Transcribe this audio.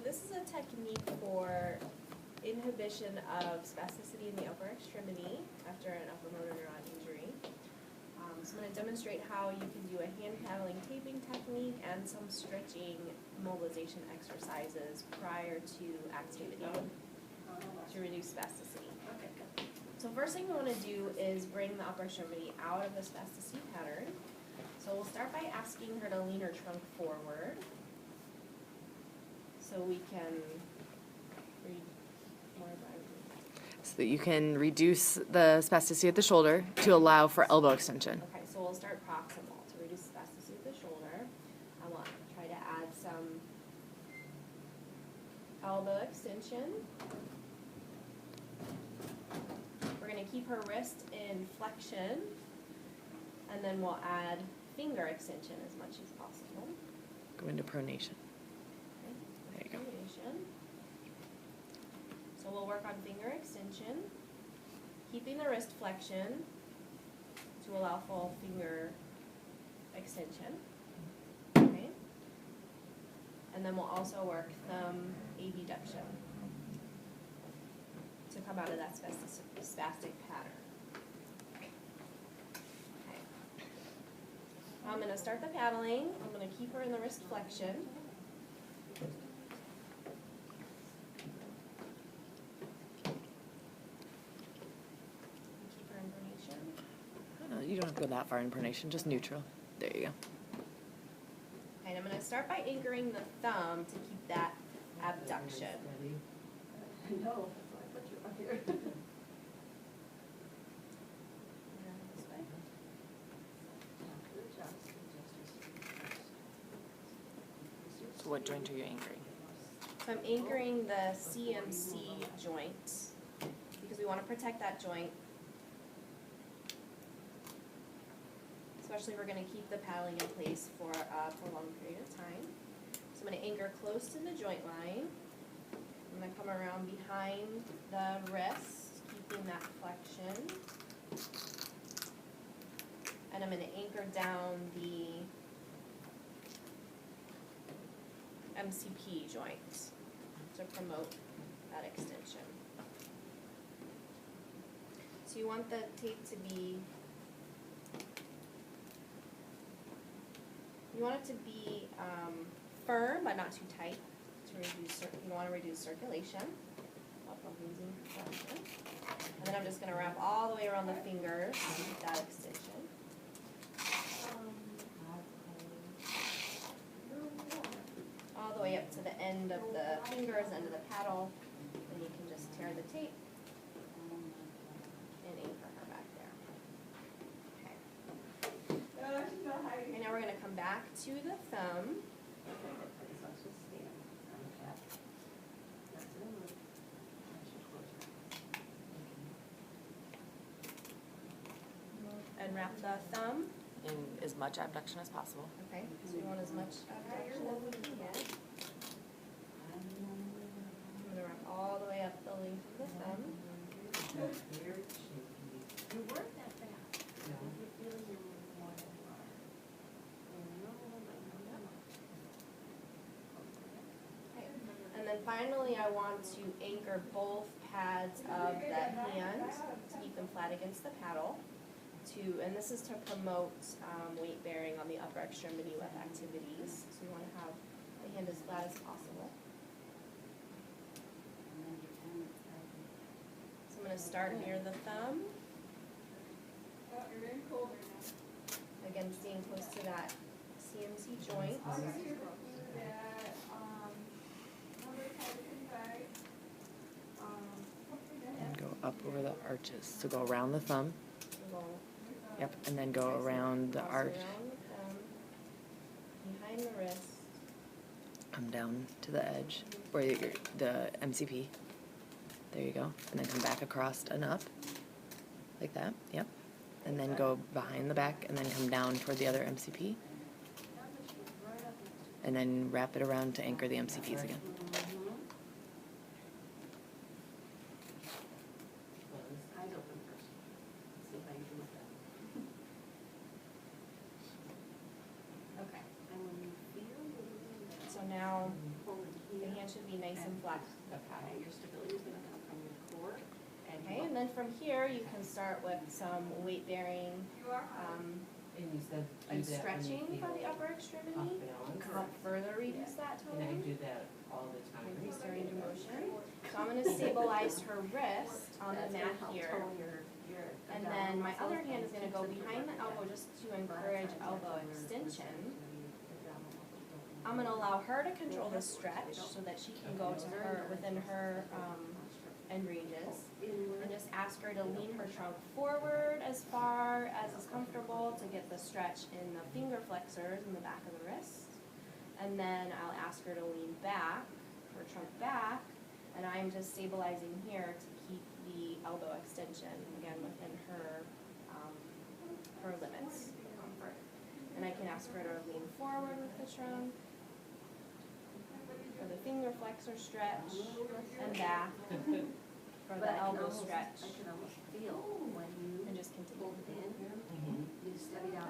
this is a technique for inhibition of spasticity in the upper extremity after an upper motor neuron injury. So I'm going to demonstrate how you can do a hand paddling taping technique and some stretching mobilization exercises prior to activity to reduce spasticity. So first thing we want to do is bring the upper extremity out of the spasticity pattern. So we'll start by asking her to lean her trunk forward so we can read more about it. So that you can reduce the spasticity at the shoulder to allow for elbow extension. Okay, so we'll start proximal to reduce spasticity at the shoulder. I want to try to add some elbow extension. We're going to keep her wrist in flexion, and then we'll add finger extension as much as possible. Go into pronation. Okay, There you go. pronation. So we'll work on finger extension, keeping the wrist flexion to allow full finger extension. Okay. And then we'll also work thumb abduction to come out of that spastic pattern. Okay. I'm going to start the paddling. I'm going to keep her in the wrist flexion. Keep her in pronation. You don't have to go that far in pronation, just neutral. There you go. And I'm going to start by anchoring the thumb to keep that abduction. No, that's why I put you up here. This way. Good job. So what joint are you anchoring? So I'm anchoring the CMC joint because we want to protect that joint. Especially if we're going to keep the paddling in place for a long period of time. So I'm going to anchor close to the joint line. I'm going to come around behind the wrist, keeping that flexion. And I'm going to anchor down the MCP joint to promote that extension. So you want the tape to be, you want it to be firm but not too tight to reduce, you want to reduce circulation while using compression. And then I'm just going to wrap all the way around the fingers to keep that extension. All the way up to the end of the fingers, end of the paddle. Then you can just tear the tape and anchor her back there. Okay. And now we're going to come back to the thumb. And wrap the thumb. In as much abduction as possible. Okay, so we want as much abduction as we can get. I'm going to wrap all the way up the length of the thumb. You weren't that fast. You're feeling your more than Okay. And then finally I want to anchor both pads of the hand to keep them flat against the paddle. And this is to promote weight bearing on the upper extremity with activities. So you want to have the hand as flat as possible. So I'm going to start near the thumb. Again, staying close to that CMC joint. And go up over the arches. So go around the thumb. Yep, and then go around the arch. Around the thumb, behind the wrist. Come down to the edge, where the MCP. There you go. And then come back across and up. Like that, yep. And then go behind the back and then come down toward the other MCP. And then wrap it around to anchor the MCPs again. eyes open first. See if I can look at it. Okay. And when you feel So now pulling The hand should be nice and flat. Okay, your stability is gonna come from your core and Okay, and then from here, you can start with some weight bearing, And you said and do that when you stretching for the feel upper off extremity. balance. Help further reduce that And I tone. do that all the time. Increase the range of motion. So I'm gonna stabilize her wrist on the mat here. And then my other hand is gonna go behind the elbow just to encourage elbow extension. I'm gonna allow her to control the stretch so that she can go to her, within her, end ranges. And just ask her to lean her trunk forward as far as is comfortable to get the stretch in the finger flexors in the back of the wrist. And then I'll ask her to lean back, her trunk back, and I'm just stabilizing here to keep the elbow extension, again, within her, her limits of comfort. And I can ask her to lean forward with the trunk, for the finger flexor stretch, and back, for the elbow stretch. I can almost feel